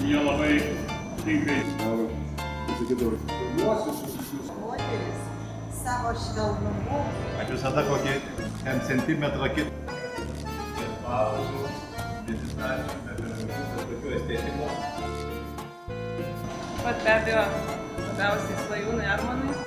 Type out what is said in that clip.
Jie labai tinkai. Moteris savo švelnumu. Aš visada kokį centimetrą kitą. Pauzų, meditacijų, bet tokių estetikų. Pat be abejo, labiausiai Svajūnai Armonai.